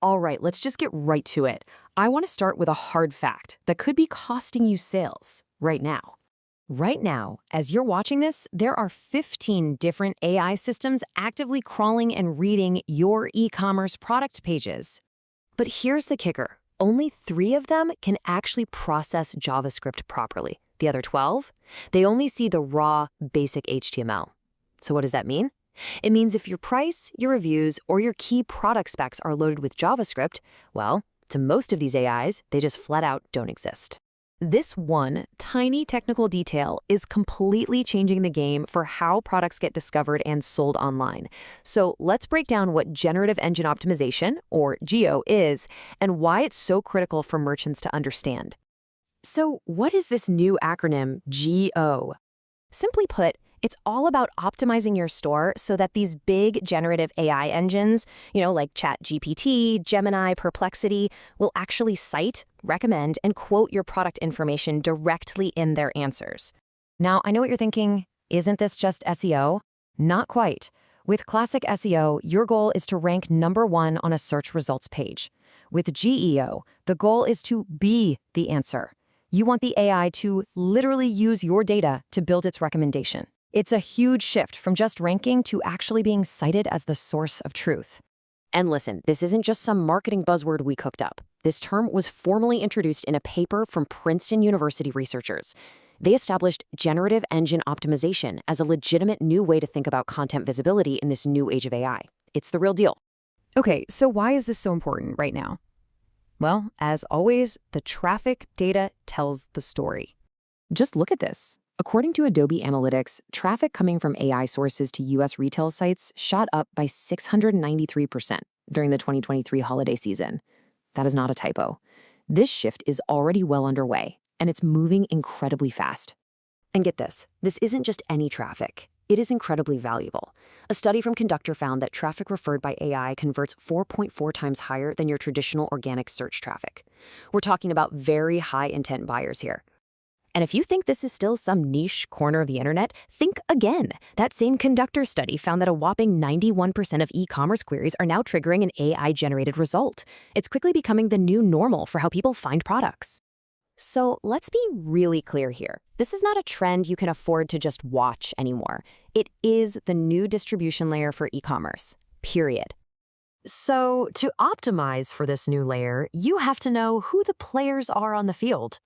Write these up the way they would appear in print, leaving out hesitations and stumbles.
All right, let's just get right to it. I want to start with a hard fact that could be costing you sales right now. Right now, as you're watching this, there are 15 different AI systems actively crawling and reading your e-commerce product pages. But here's the kicker. Only 3 of them can actually process JavaScript properly. The other 12, they only see the raw, basic HTML. So what does that mean? It means if your price, your reviews, or your key product specs are loaded with JavaScript, well, to most of these AIs, they just flat out don't exist. This one tiny technical detail is completely changing the game for how products get discovered and sold online. So let's break down what Generative Engine Optimization, or GEO, is and why it's so critical for merchants to understand. So what is this new acronym, GEO? Simply put, it's all about optimizing your store so that these big generative AI engines, like ChatGPT, Gemini, Perplexity, will actually cite, recommend, and quote your product information directly in their answers. Now, I know what you're thinking. Isn't this just SEO? Not quite. With classic SEO, your goal is to rank #1 on a search results page. With GEO, the goal is to be the answer. You want the AI to literally use your data to build its recommendation. It's a huge shift from just ranking to actually being cited as the source of truth. And listen, this isn't just some marketing buzzword we cooked up. This term was formally introduced in a paper from Princeton University researchers. They established generative engine optimization as a legitimate new way to think about content visibility in this new age of AI. It's the real deal. Okay, so why is this so important right now? Well, as always, the traffic data tells the story. Just look at this. According to Adobe Analytics, traffic coming from AI sources to U.S. retail sites shot up by 693% during the 2023 holiday season. That is not a typo. This shift is already well underway, and it's moving incredibly fast. And get this isn't just any traffic. It is incredibly valuable. A study from Conductor found that traffic referred by AI converts 4.4 times higher than your traditional organic search traffic. We're talking about very high-intent buyers here. And if you think this is still some niche corner of the internet, think again. That same Conductor study found that a whopping 91% of e-commerce queries are now triggering an AI-generated result. It's quickly becoming the new normal for how people find products. So let's be really clear here. This is not a trend you can afford to just watch anymore. It is the new distribution layer for e-commerce, period. So to optimize for this new layer, you have to know who the players are on the field.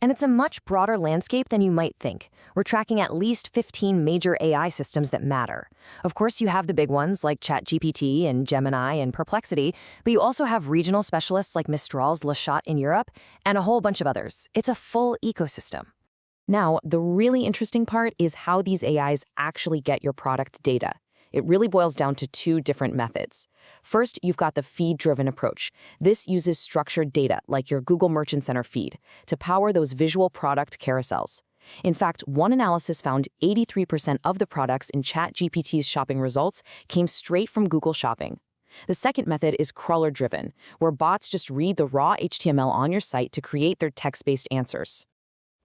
And it's a much broader landscape than you might think. We're tracking at least 15 major AI systems that matter. Of course, you have the big ones like ChatGPT and Gemini and Perplexity, but you also have regional specialists like Mistral's Claude in Europe and a whole bunch of others. It's a full ecosystem. Now, the really interesting part is how these AIs actually get your product data. It really boils down to 2 different methods. First, you've got the feed-driven approach. This uses structured data, like your Google Merchant Center feed, to power those visual product carousels. In fact, one analysis found 83% of the products in ChatGPT's shopping results came straight from Google Shopping. The second method is crawler-driven, where bots just read the raw HTML on your site to create their text-based answers.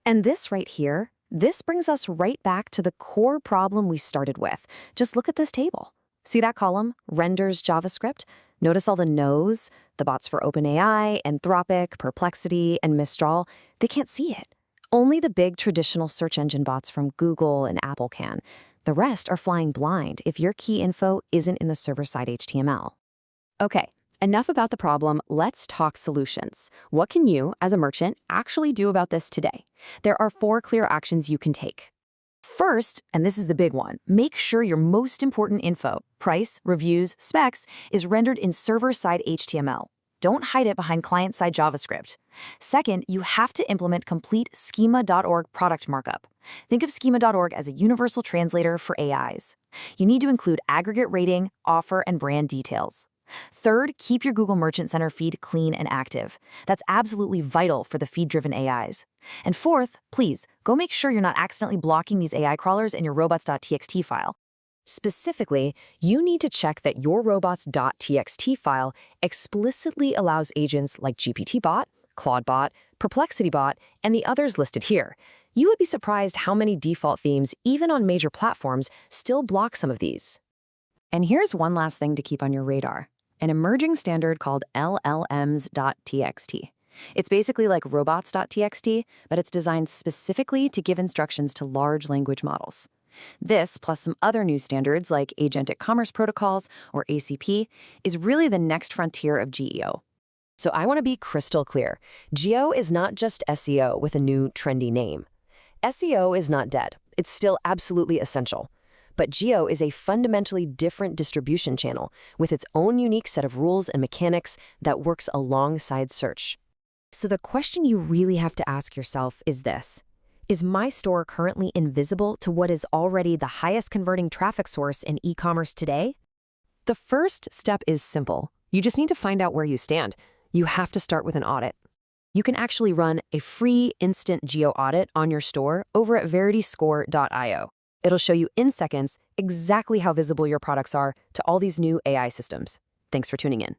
And this right here, this brings us right back to the core problem we started with. Just look at this table. See that column, renders JavaScript? Notice all the no's, the bots for OpenAI, Anthropic, Perplexity, and Mistral. They can't see it. Only the big traditional search engine bots from Google and Apple can. The rest are flying blind if your key info isn't in the server-side HTML. Okay. Enough about the problem, let's talk solutions. What can you, as a merchant, actually do about this today? There are 4 clear actions you can take. First, and this is the big one, make sure your most important info, price, reviews, specs, is rendered in server-side HTML. Don't hide it behind client-side JavaScript. Second, you have to implement complete schema.org product markup. Think of schema.org as a universal translator for AIs. You need to include aggregate rating, offer, and brand details. Third, keep your Google Merchant Center feed clean and active. That's absolutely vital for the feed-driven AIs. And fourth, please, go make sure you're not accidentally blocking these AI crawlers in your robots.txt file. Specifically, you need to check that your robots.txt file explicitly allows agents like GPTbot, ClaudeBot, PerplexityBot, and the others listed here. You would be surprised how many default themes, even on major platforms, still block some of these. And here's one last thing to keep on your radar. an emerging standard called llms.txt. It's basically like robots.txt, but it's designed specifically to give instructions to large language models. This, plus some other new standards like Agentic Commerce Protocols or ACP, is really the next frontier of GEO. So I want to be crystal clear. GEO is not just SEO with a new trendy name. SEO is not dead. It's still absolutely essential. But GEO is a fundamentally different distribution channel with its own unique set of rules and mechanics that works alongside search. So the question you really have to ask yourself is this: is my store currently invisible to what is already the highest converting traffic source in e-commerce today? The first step is simple. You just need to find out where you stand. You have to start with an audit. You can actually run a free instant GEO audit on your store over at verityscore.io. It'll show you in seconds exactly how visible your products are to all these new AI systems. Thanks for tuning in.